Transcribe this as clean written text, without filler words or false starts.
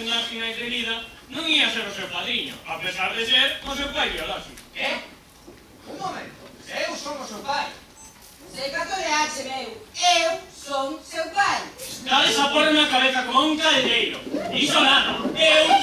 gimnástica intrevida, non ia ser o seu padriño, a pesar de ser o seu pai biolóxico. Que? Un momento, se eu son o seu pai. Sei catoreache, meu. Eu son seu pai. Dades a porme a cabeza con un caldeiro. Iso nada. Eu